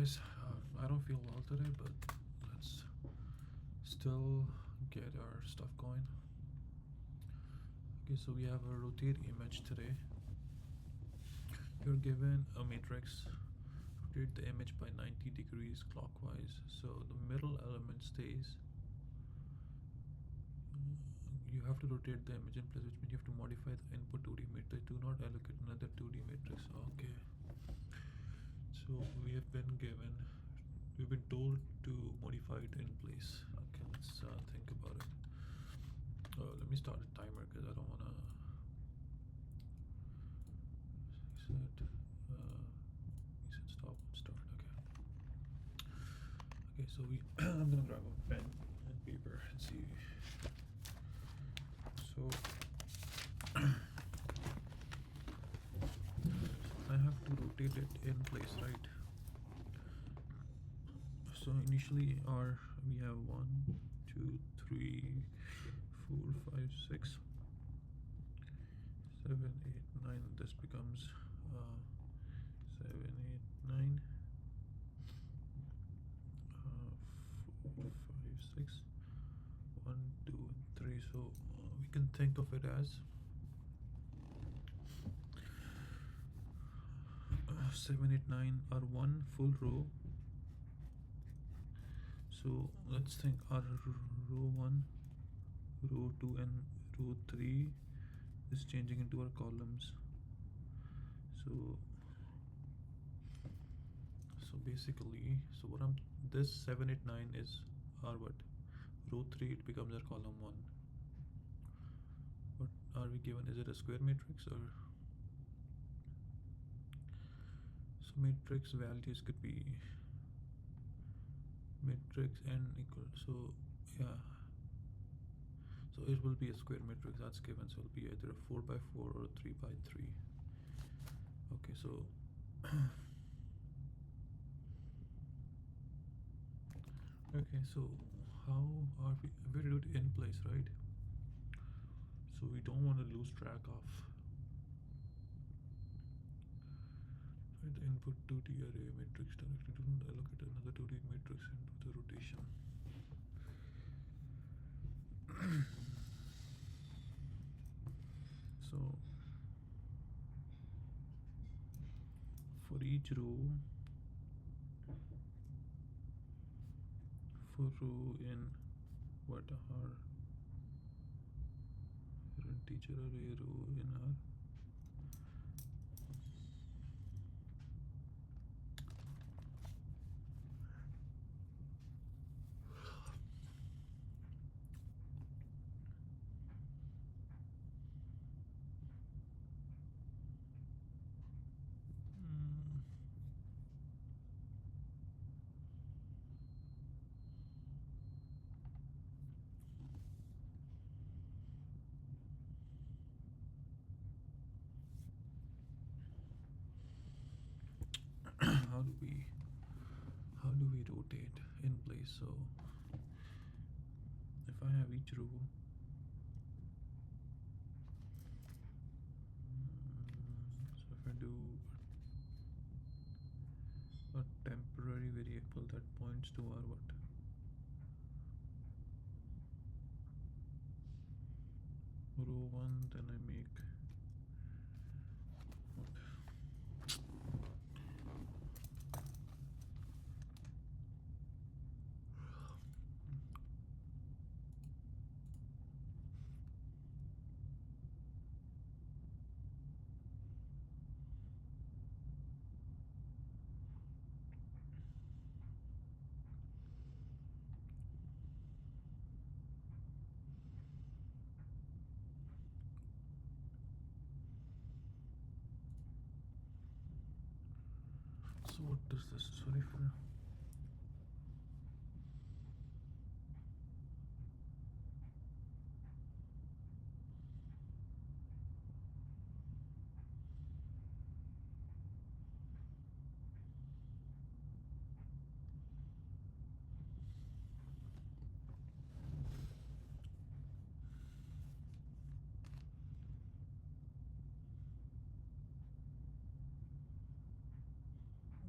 guys, I don't feel well today, but let's still get our stuff going. Okay, so we have a rotate image today. You're given a matrix. Rotate the image by 90 degrees clockwise, so the middle element stays. You have to rotate the image in place, which means you have to modify the input 2D matrix. Do not allocate another 2D matrix. Okay. So we've been told to modify it in place. Okay, let's think about it. Let me start a timer because I don't want to set. You said stop. Start. Okay, so I'm gonna grab a pen and paper and see. So I have to rotate it in place, right? So initially we have 1, 2, 3, 4, 5, 6, 7, 8, 9. This becomes 7, 8, 9, 4, 5, 6, 1, 2, and 3. So we can think of it as 7, 8, 9 are one full row. So let's think our row 1, row 2, and row 3 is changing into our columns. So basically, this 7, 8, 9 is our what? Row 3, it becomes our column 1. What are we given? Is it a square matrix or? So matrix values could be matrix n equal, so yeah, so it will be a square matrix that's given, so it'll be either a 4 by 4 or a 3 by 3. Okay, so okay, so how are we do it in place, right? So we don't want to lose track of the input 2D array matrix directly. Do not allocate another 2D matrix into the rotation. So for each row, in what our teacher array row in our how do we rotate in place? So if I have each row, so if I do a temporary variable that points to our what? Row 1, then I make what? So what does this, sorry for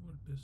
what is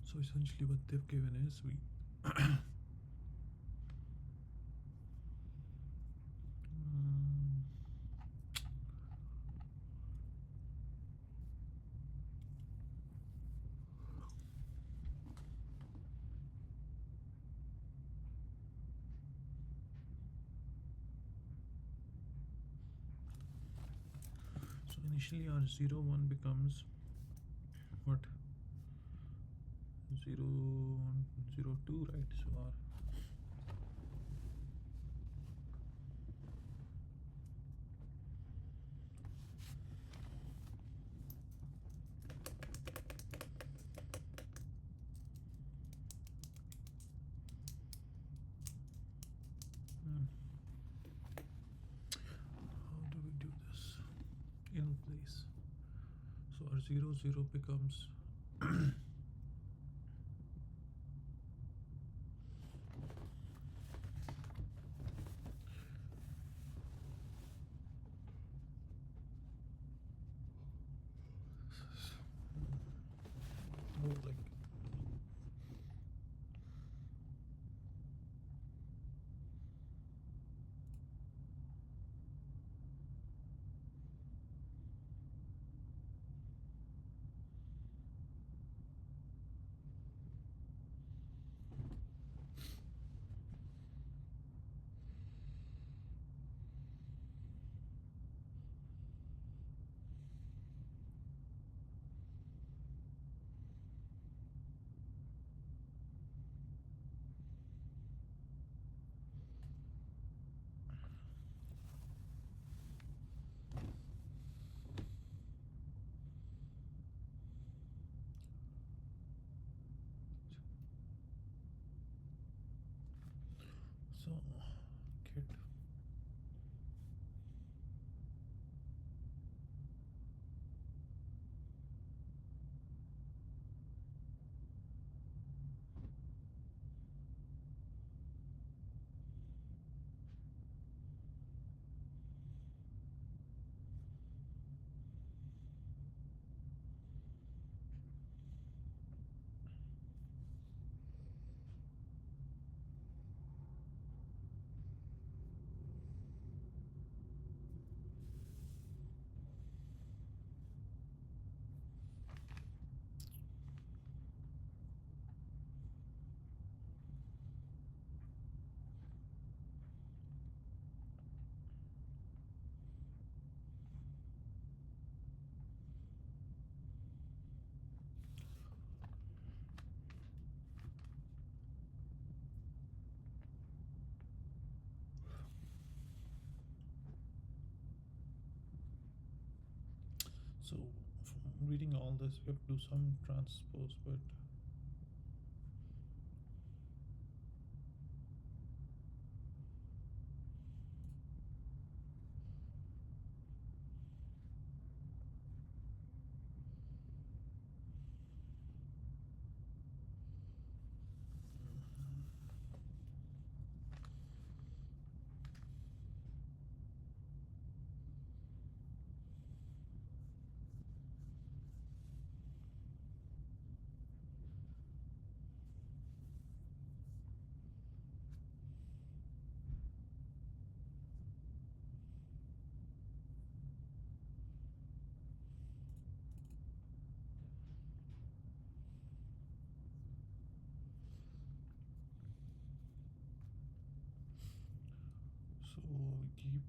So essentially what they've given is we so initially our 0 1 becomes what 0 1 0 2, right? So our how do we do this in place? So our 0 0 becomes more like so kid. So from reading all this we have to do some transpose, but so we keep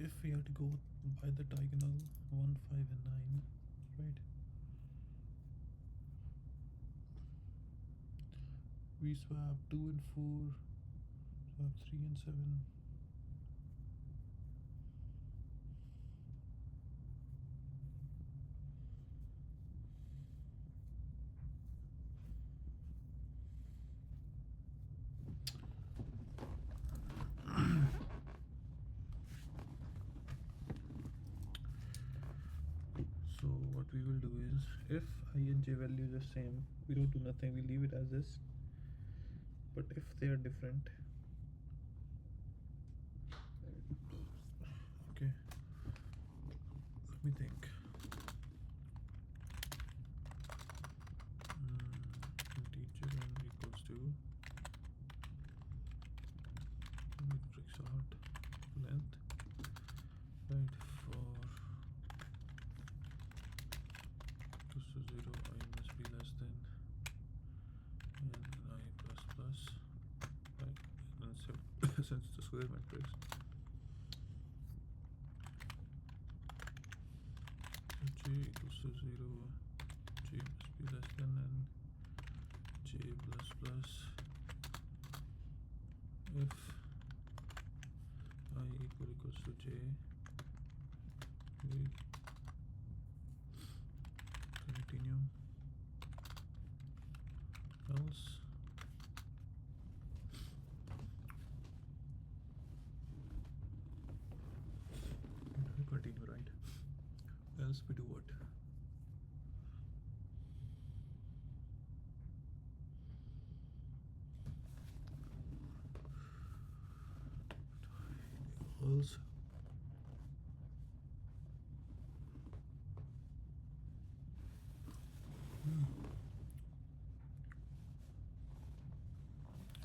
if we had to go by the diagonal 1, 5 and 9, right, we swap 2 and 4, swap 3 and 7. So what we will do is, if I and j values are same, we don't do nothing, we leave it as this. But if they are different, okay, let me think. Integer n equals to matrix out length, right, for 2 to 0 I must be less than n I plus plus, right, and since it's a square matrix, j equals to 0, j must be less than n, j plus plus, if I equals to j, we continue, else we continue, right, else we do what? Else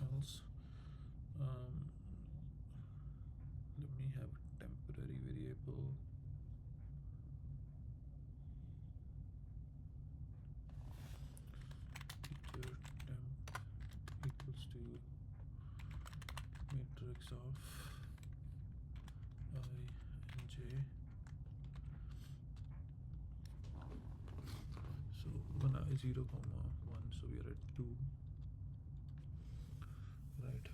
else let me have a temporary variable, teacher temp equals to matrix of I and j. So when I 0, 1, so we are at 2, right.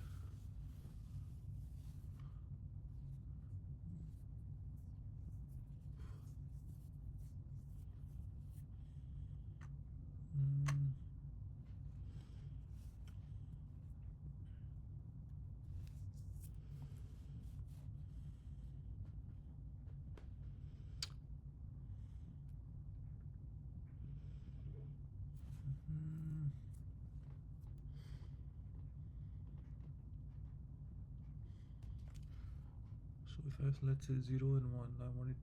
So if I, let's say 0 and 1, I want it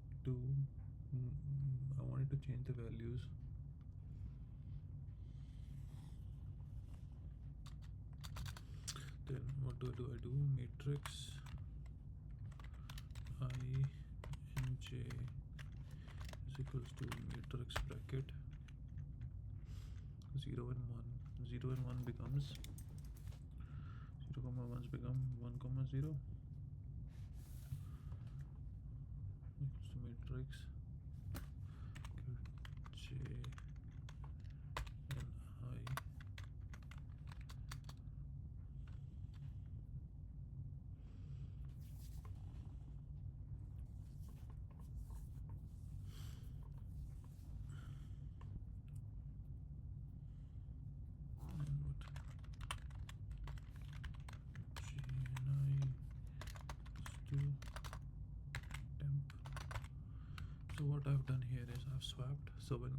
to change the values. Then what do? I do matrix I and j is equals to matrix bracket 0 and 1. 0 and 1 becomes 0, 1 become 1, 0 equals to matrix j and I. Temp. So what I've done here is I've swapped. So when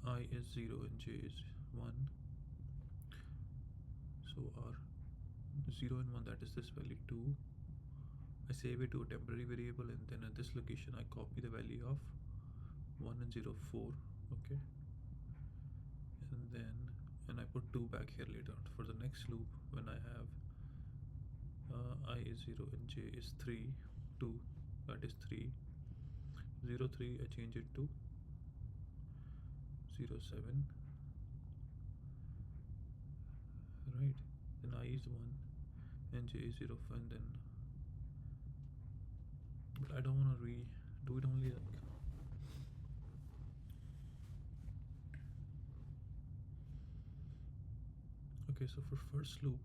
I is 0 and j is 1, so our 0 and 1, that is this value 2, I save it to a temporary variable, and then at this location I copy the value of 1 and 0, 4, okay, and I put 2 back here later for the next loop. When I have I is 0 and j is 3, 2, that is 3, 0, 3, I change it to 0, 7, right, then I is 1 and j is 0, and then but I don't want to redo it only like. Okay, so for first loop,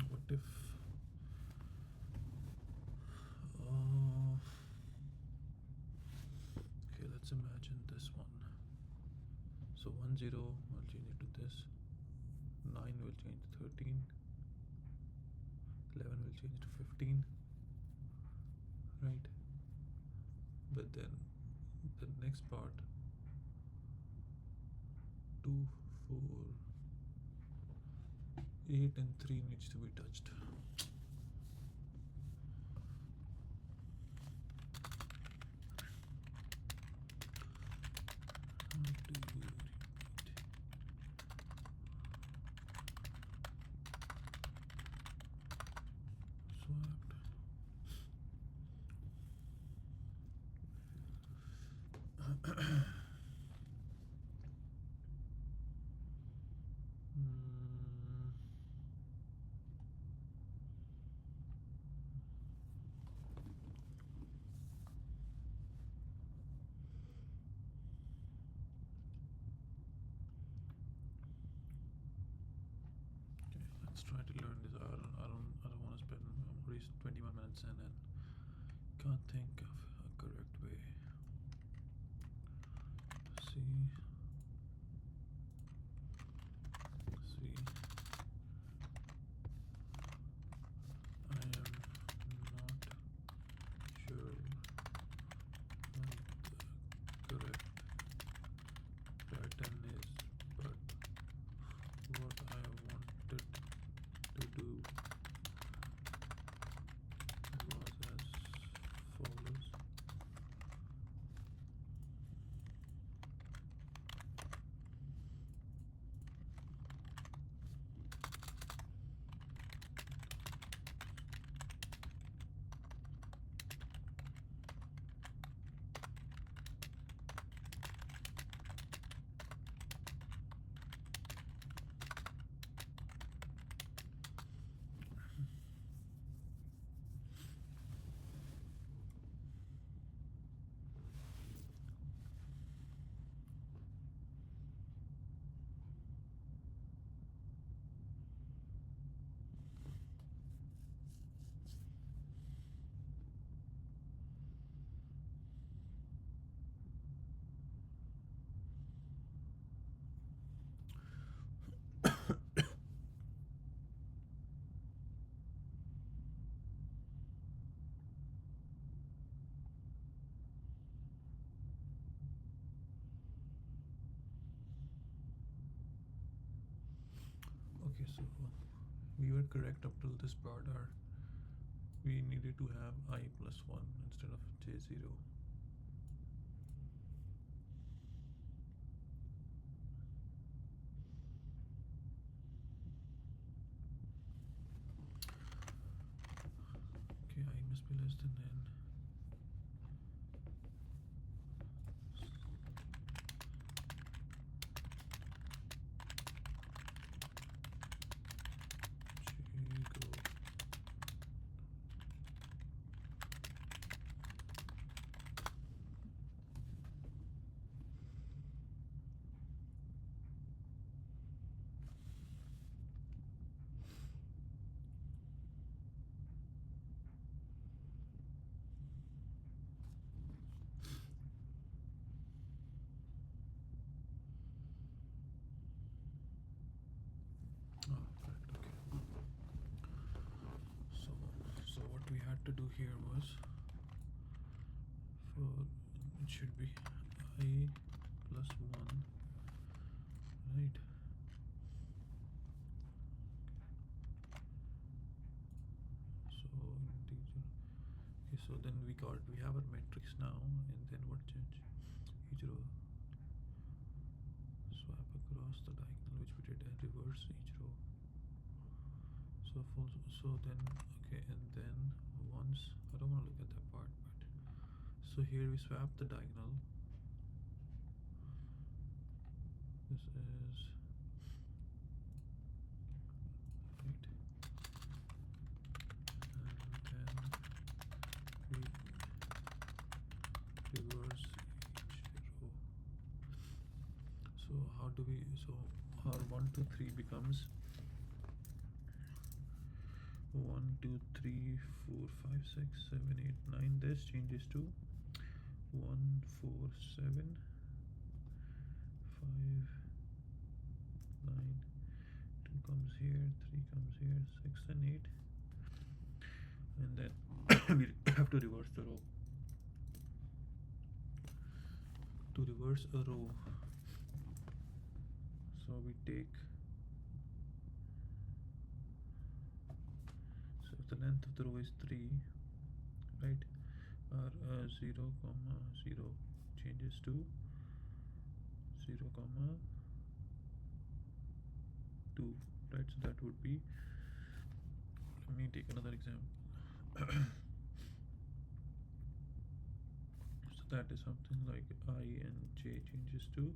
what if okay, let's imagine this one. So 1 0 I'll change it to this, 9 will change to 13, 11 will change to 15, right? But then the next part, 2 4 8 and 3 needs to be touched. How do you repeat? Swapped. Okay, let's try to learn this. I don't want to spend already 21 minutes and then can't think of a correct way. See, I am not sure what the correct pattern is, but what I wanted to do was as follows. Okay, so we were correct up till this part. We needed to have I plus 1 instead of J0. Okay, I must be less than n. Oh, correct. Okay. So what we had to do here was, for it should be I plus 1, right? So integer. Okay, so then we have our matrix now, and then what change? Each row swap across the diagonal, which we did, and reverse each row. So then Okay, and then once I don't want to look at that part, but so here we swap the diagonal. This is right, and then we reverse each row. So how do we, so our 1 2 3 becomes 1 2 3 4 5 6 7 8 9. This changes to 1 4 7 5 9. 2 comes here, 3 comes here, 6 and 8, and then we have to reverse the row. To reverse a row, so we take, so if the length of the row is 3, right, our 0 comma 0 changes to 0 comma 2, right? So that would be, let me take another example. So that is something like I and j changes to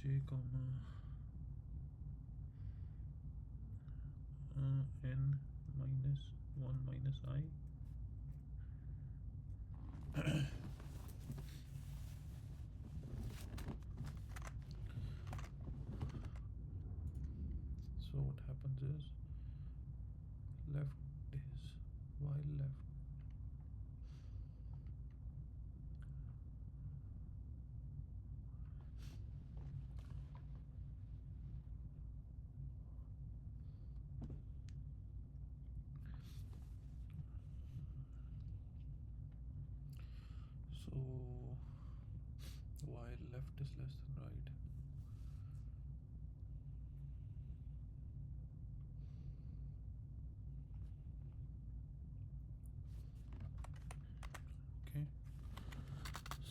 j comma n minus 1 minus I. So what happens is left is while left, so while left is less than right, okay.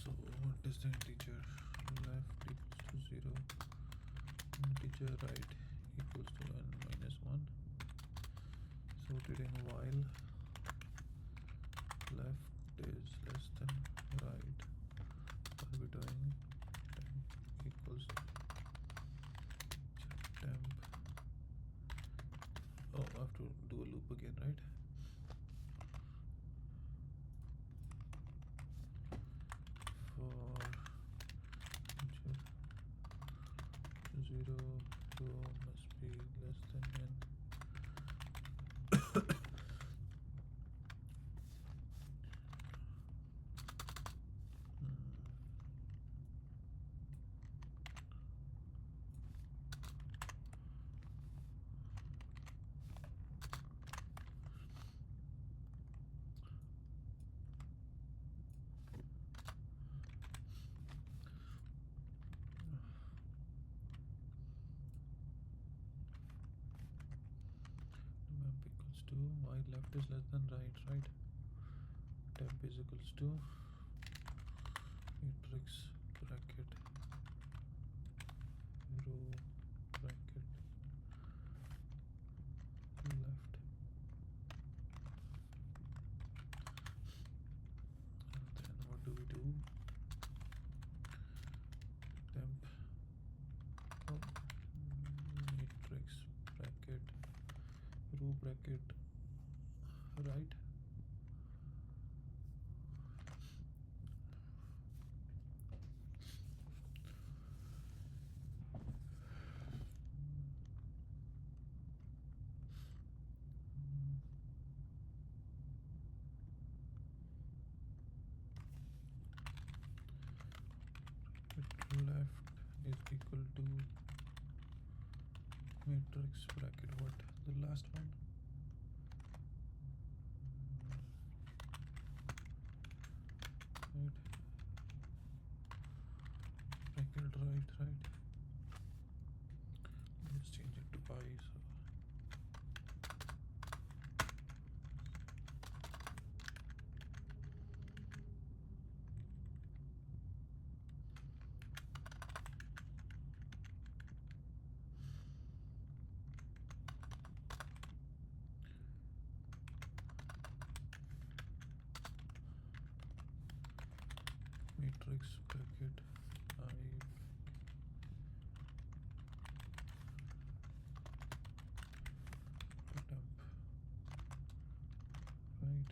So what is the integer left equals to 0, integer right equals to n minus 1. So during while left is less than right, what are we doing? Temp equals temp, oh, I have to do a loop again, right? For 0 row must be less than n. Temp equals to while left is less than right, right? Temp is equals to matrix bracket row bracket left, and then what do we do? Temp, oh, matrix bracket row bracket right, left is equal to matrix bracket what, the last one, right, bracket right. Let's change it to I. So matrix bracket I temp right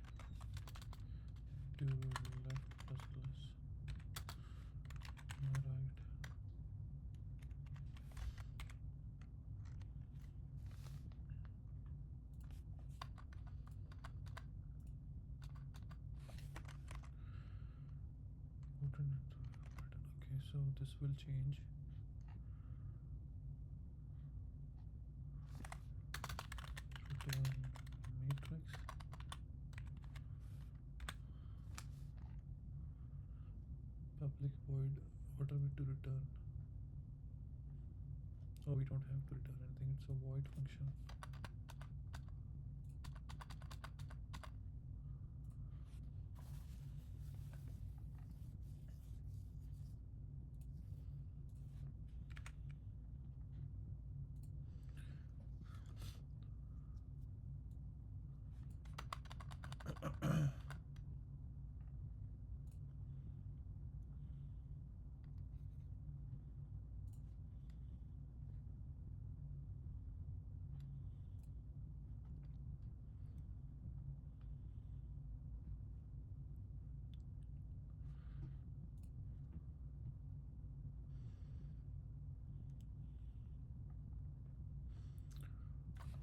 to left plus plus right. Okay, so this will change. Return matrix. Public void. What are we to return? Oh, we don't have to return anything. It's a void function.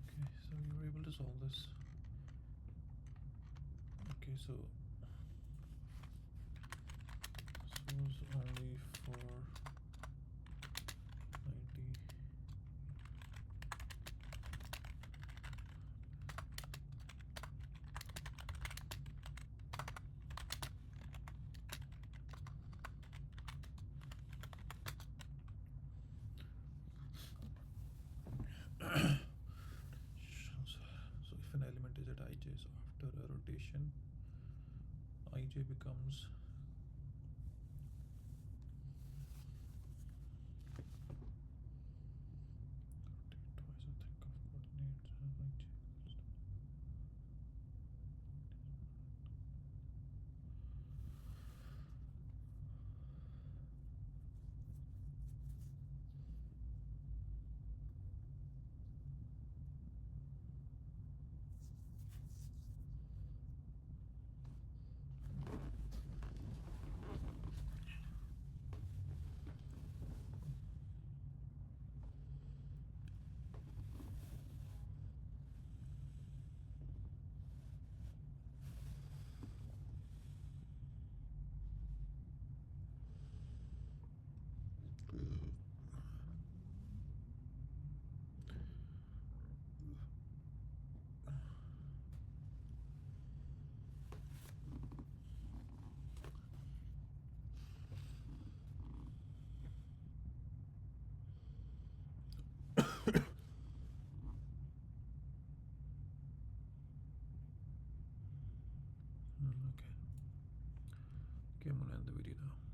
Okay, so you were able to solve this. Okay, so this was only for 90. So if an element is at ij, so after a rotation, ij becomes twice a think of coordinates as ij equals to okay. Okay, I'm gonna end the video now.